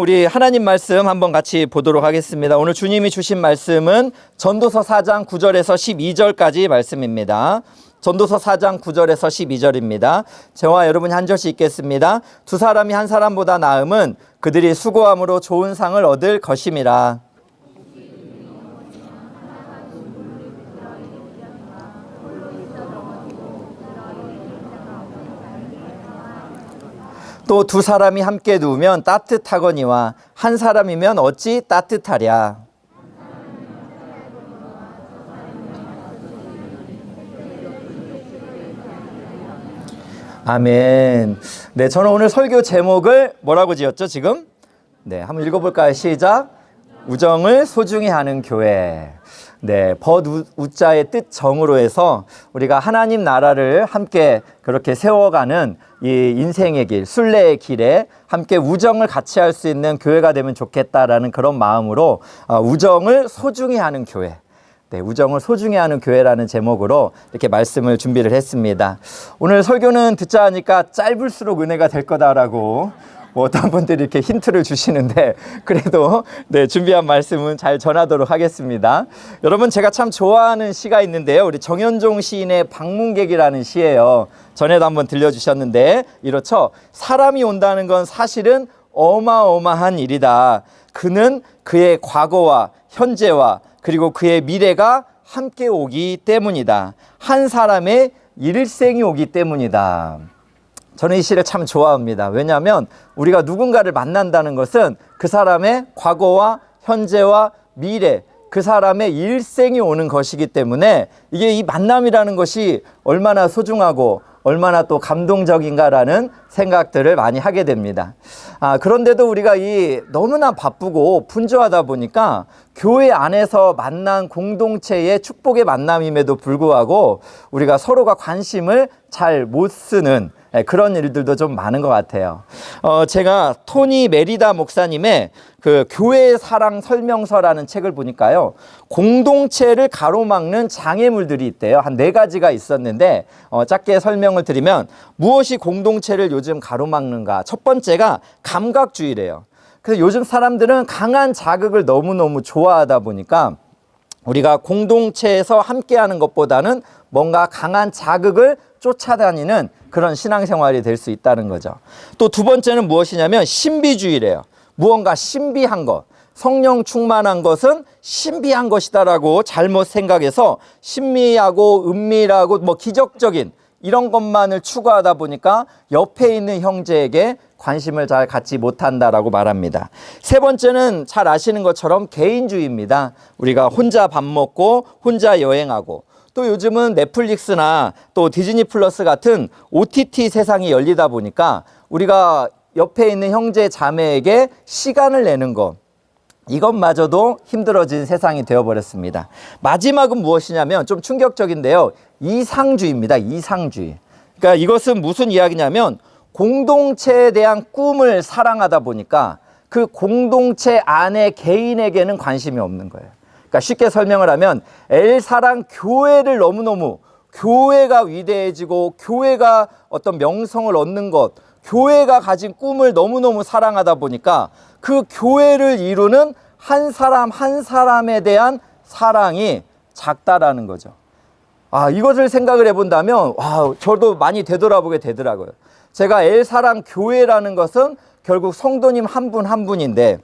우리 하나님 말씀 한번 같이 보도록 하겠습니다. 오늘 주님이 주신 말씀은 전도서 4장 9절에서 12절까지 말씀입니다. 전도서 4장 9절에서 12절입니다. 저와 여러분이 한 절씩 읽겠습니다. 두 사람이 한 사람보다 나음은 그들이 수고함으로 좋은 상을 얻을 것임이라. 또 두 사람이 함께 누우면 따뜻하거니와 한 사람이면 어찌 따뜻하랴. 아멘. 네, 저는 오늘 설교 제목을 뭐라고 지었죠, 지금? 네, 한번 읽어볼까요? 시작. 우정을 소중히 하는 교회. 네, 벗우자의 뜻 정으로 해서 우리가 하나님 나라를 함께 그렇게 세워가는 이 인생의 길, 순례의 길에 함께 우정을 같이 할 수 있는 교회가 되면 좋겠다라는 그런 마음으로 우정을 소중히 하는 교회. 네, 우정을 소중히 하는 교회라는 제목으로 이렇게 말씀을 준비를 했습니다. 오늘 설교는 듣자 하니까 짧을수록 은혜가 될 거다라고 어떤 분들이 이렇게 힌트를 주시는데 그래도 네, 준비한 말씀은 잘 전하도록 하겠습니다. 여러분, 제가 참 좋아하는 시가 있는데요. 우리 정현종 시인의 방문객이라는 시예요. 전에도 한번 들려주셨는데 이렇죠. 사람이 온다는 건 사실은 어마어마한 일이다. 그는 그의 과거와 현재와 그리고 그의 미래가 함께 오기 때문이다. 한 사람의 일생이 오기 때문이다. 저는 이 시를 참 좋아합니다. 왜냐하면 우리가 누군가를 만난다는 것은 그 사람의 과거와 현재와 미래, 그 사람의 일생이 오는 것이기 때문에 이게 이 만남이라는 것이 얼마나 소중하고 얼마나 또 감동적인가라는 생각들을 많이 하게 됩니다. 그런데도 우리가 이 너무나 바쁘고 분주하다 보니까 교회 안에서 만난 공동체의 축복의 만남임에도 불구하고 우리가 서로가 관심을 잘 못 쓰는 그런 일들도 좀 많은 것 같아요. 제가 토니 메리다 목사님의 그 교회의 사랑 설명서라는 책을 보니까요, 공동체를 가로막는 장애물들이 있대요. 한 4가지가 있었는데 짧게 설명을 드리면 무엇이 공동체를 요즘 가로막는가? 첫 번째가 감각주의래요. 그래서 요즘 사람들은 강한 자극을 너무너무 좋아하다 보니까 우리가 공동체에서 함께하는 것보다는 뭔가 강한 자극을 쫓아다니는 그런 신앙생활이 될 수 있다는 거죠. 또 두 번째는 무엇이냐면 신비주의래요. 무언가 신비한 것, 성령 충만한 것은 신비한 것이다라고 잘못 생각해서 신미하고 은밀하고 뭐 기적적인 이런 것만을 추구하다 보니까 옆에 있는 형제에게 관심을 잘 갖지 못한다라고 말합니다. 세 번째는 잘 아시는 것처럼 개인주의입니다. 우리가 혼자 밥 먹고 혼자 여행하고 또 요즘은 넷플릭스나 또 디즈니 플러스 같은 OTT 세상이 열리다 보니까 우리가 옆에 있는 형제 자매에게 시간을 내는 것, 이것마저도 힘들어진 세상이 되어버렸습니다. 마지막은 무엇이냐면 좀 충격적인데요. 이상주의입니다. 이상주의. 그러니까 이것은 무슨 이야기냐면 공동체에 대한 꿈을 사랑하다 보니까 그 공동체 안에 개인에게는 관심이 없는 거예요. 그러니까 쉽게 설명을 하면 엘사랑 교회를 너무너무 교회가 위대해지고 교회가 어떤 명성을 얻는 것, 교회가 가진 꿈을 너무너무 사랑하다 보니까 그 교회를 이루는 한 사람 한 사람에 대한 사랑이 작다라는 거죠. 이것을 생각을 해본다면 저도 많이 되돌아보게 되더라고요. 제가 엘사랑 교회라는 것은 결국 성도님 한 분 한 분인데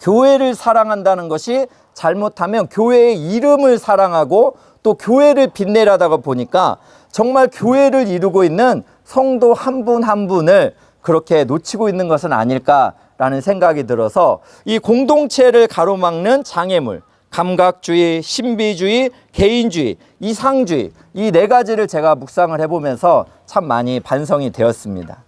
교회를 사랑한다는 것이 잘못하면 교회의 이름을 사랑하고 또 교회를 빛내려다가 보니까 정말 교회를 이루고 있는 성도 한 분 한 분을 그렇게 놓치고 있는 것은 아닐까라는 생각이 들어서 이 공동체를 가로막는 장애물, 감각주의, 신비주의, 개인주의, 이상주의, 이 4가지를 제가 묵상을 해보면서 참 많이 반성이 되었습니다.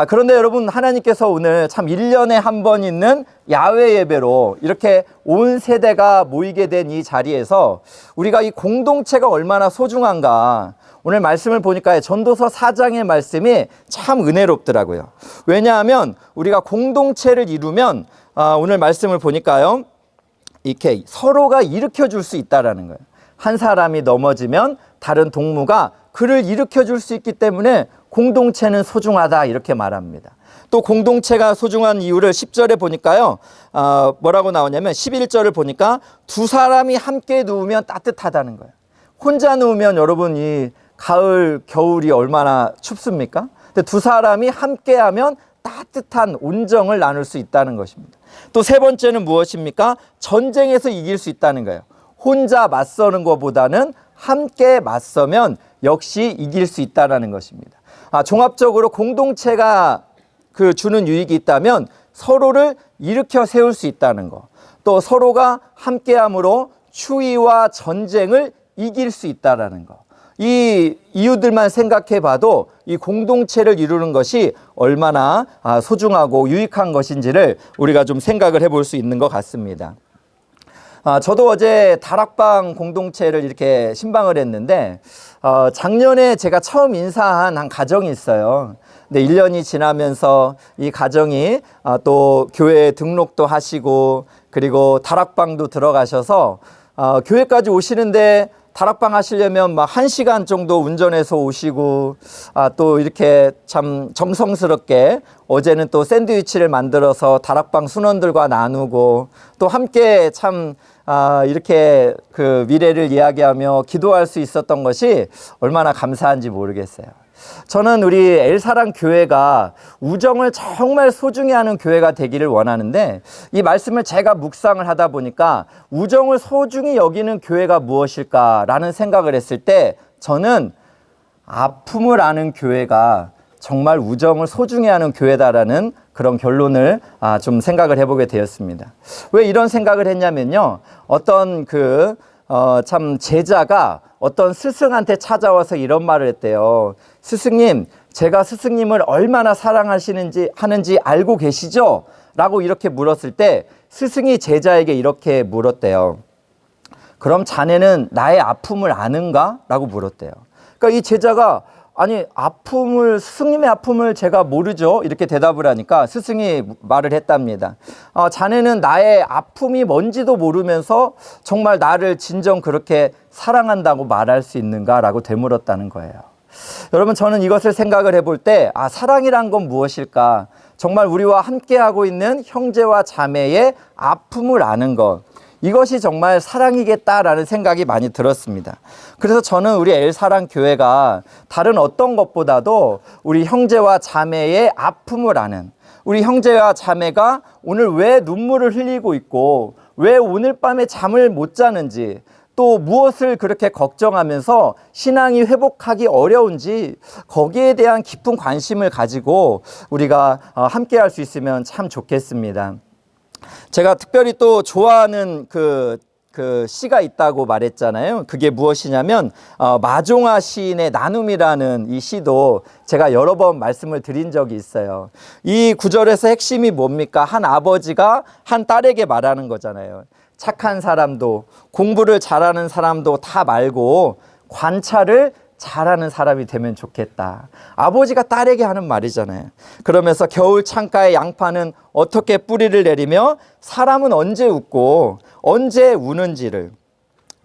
그런데 여러분, 하나님께서 오늘 참 1년에 한 번 있는 야외 예배로 이렇게 온 세대가 모이게 된 이 자리에서 우리가 이 공동체가 얼마나 소중한가, 오늘 말씀을 보니까 전도서 4장의 말씀이 참 은혜롭더라고요. 왜냐하면 우리가 공동체를 이루면 오늘 말씀을 보니까요, 이렇게 서로가 일으켜 줄 수 있다라는 거예요. 한 사람이 넘어지면 다른 동무가 그를 일으켜 줄 수 있기 때문에 공동체는 소중하다, 이렇게 말합니다. 또 공동체가 소중한 이유를 10절에 보니까요. 뭐라고 나오냐면 11절을 보니까 두 사람이 함께 누우면 따뜻하다는 거예요. 혼자 누우면 여러분 이 가을, 겨울이 얼마나 춥습니까? 근데 두 사람이 함께하면 따뜻한 온정을 나눌 수 있다는 것입니다. 또 세 번째는 무엇입니까? 전쟁에서 이길 수 있다는 거예요. 혼자 맞서는 것보다는 함께 맞서면 역시 이길 수 있다는 것입니다. 종합적으로 공동체가 주는 유익이 있다면 서로를 일으켜 세울 수 있다는 것, 또 서로가 함께함으로 추위와 전쟁을 이길 수 있다는 것, 이 이유들만 생각해 봐도 이 공동체를 이루는 것이 얼마나 소중하고 유익한 것인지를 우리가 좀 생각을 해볼 수 있는 것 같습니다. 저도 어제 다락방 공동체를 이렇게 신방을 했는데 작년에 제가 처음 인사한 한 가정이 있어요. 근데 1년이 지나면서 이 가정이 또 교회에 등록도 하시고 그리고 다락방도 들어가셔서 교회까지 오시는데 다락방 하시려면 막 1시간 정도 운전해서 오시고 또 이렇게 참 정성스럽게 어제는 또 샌드위치를 만들어서 다락방 순원들과 나누고 또 함께 참 이렇게 그 미래를 이야기하며 기도할 수 있었던 것이 얼마나 감사한지 모르겠어요. 저는 우리 엘사랑 교회가 우정을 정말 소중히 하는 교회가 되기를 원하는데 이 말씀을 제가 묵상을 하다 보니까 우정을 소중히 여기는 교회가 무엇일까라는 생각을 했을 때 저는 아픔을 아는 교회가 정말 우정을 소중히 하는 교회다라는 그런 결론을 좀 생각을 해보게 되었습니다. 왜 이런 생각을 했냐면요. 어떤 참 제자가 어떤 스승한테 찾아와서 이런 말을 했대요. 스승님, 제가 스승님을 얼마나 하는지 알고 계시죠? 라고 이렇게 물었을 때 스승이 제자에게 이렇게 물었대요. 그럼 자네는 나의 아픔을 아는가? 라고 물었대요. 그러니까 이 제자가 아니 스승님의 아픔을 제가 모르죠? 이렇게 대답을 하니까 스승이 말을 했답니다. 자네는 나의 아픔이 뭔지도 모르면서 정말 나를 진정 그렇게 사랑한다고 말할 수 있는가? 라고 되물었다는 거예요. 여러분 저는 이것을 생각을 해볼 때 사랑이란 건 무엇일까? 정말 우리와 함께하고 있는 형제와 자매의 아픔을 아는 것, 이것이 정말 사랑이겠다라는 생각이 많이 들었습니다. 그래서 저는 우리 엘사랑 교회가 다른 어떤 것보다도 우리 형제와 자매의 아픔을 아는, 우리 형제와 자매가 오늘 왜 눈물을 흘리고 있고 왜 오늘 밤에 잠을 못 자는지, 또 무엇을 그렇게 걱정하면서 신앙이 회복하기 어려운지 거기에 대한 깊은 관심을 가지고 우리가 함께 할 수 있으면 참 좋겠습니다. 제가 특별히 또 좋아하는 그 시가 있다고 말했잖아요. 그게 무엇이냐면 마종아 시인의 나눔이라는 이 시도 제가 여러 번 말씀을 드린 적이 있어요. 이 구절에서 핵심이 뭡니까? 한 아버지가 한 딸에게 말하는 거잖아요. 착한 사람도 공부를 잘하는 사람도 다 말고 관찰을 잘하는 사람이 되면 좋겠다. 아버지가 딸에게 하는 말이잖아요. 그러면서 겨울 창가의 양파는 어떻게 뿌리를 내리며 사람은 언제 웃고 언제 우는지를,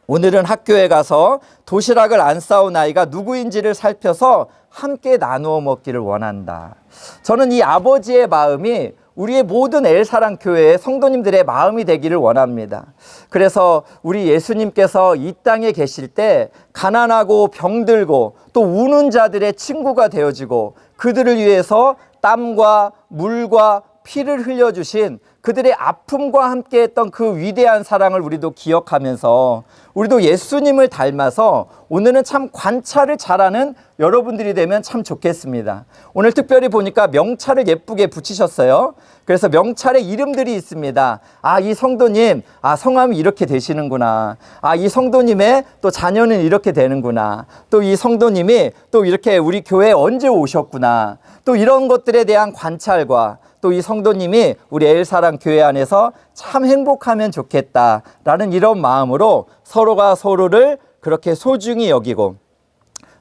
오늘은 학교에 가서 도시락을 안 싸온 아이가 누구인지를 살펴서 함께 나누어 먹기를 원한다. 저는 이 아버지의 마음이 우리의 모든 엘사랑 교회의 성도님들의 마음이 되기를 원합니다. 그래서 우리 예수님께서 이 땅에 계실 때 가난하고 병들고 또 우는 자들의 친구가 되어지고 그들을 위해서 땀과 물과 피를 흘려주신 그들의 아픔과 함께했던 그 위대한 사랑을 우리도 기억하면서 우리도 예수님을 닮아서 오늘은 참 관찰을 잘하는 여러분들이 되면 참 좋겠습니다. 오늘 특별히 보니까 명찰을 예쁘게 붙이셨어요. 그래서 명찰에 이름들이 있습니다. 이 성도님, 성함이 이렇게 되시는구나. 이 성도님의 또 자녀는 이렇게 되는구나. 또 이 성도님이 또 이렇게 우리 교회에 언제 오셨구나. 또 이런 것들에 대한 관찰과 또 이 성도님이 우리 엘사랑 교회 안에서 참 행복하면 좋겠다라는 이런 마음으로 서로가 서로를 그렇게 소중히 여기고,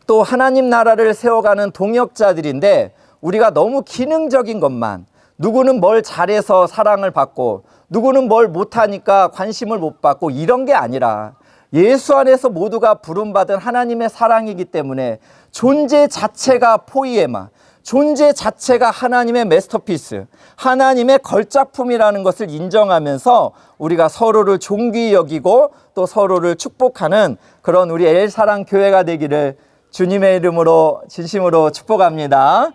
또 하나님 나라를 세워가는 동역자들인데 우리가 너무 기능적인 것만, 누구는 뭘 잘해서 사랑을 받고 누구는 뭘 못하니까 관심을 못 받고 이런 게 아니라 예수 안에서 모두가 부름받은 하나님의 사랑이기 때문에 존재 자체가 포이에마, 존재 자체가 하나님의 마스터피스, 하나님의 걸작품이라는 것을 인정하면서 우리가 서로를 존귀히 여기고 또 서로를 축복하는 그런 우리 엘사랑 교회가 되기를 주님의 이름으로 진심으로 축복합니다.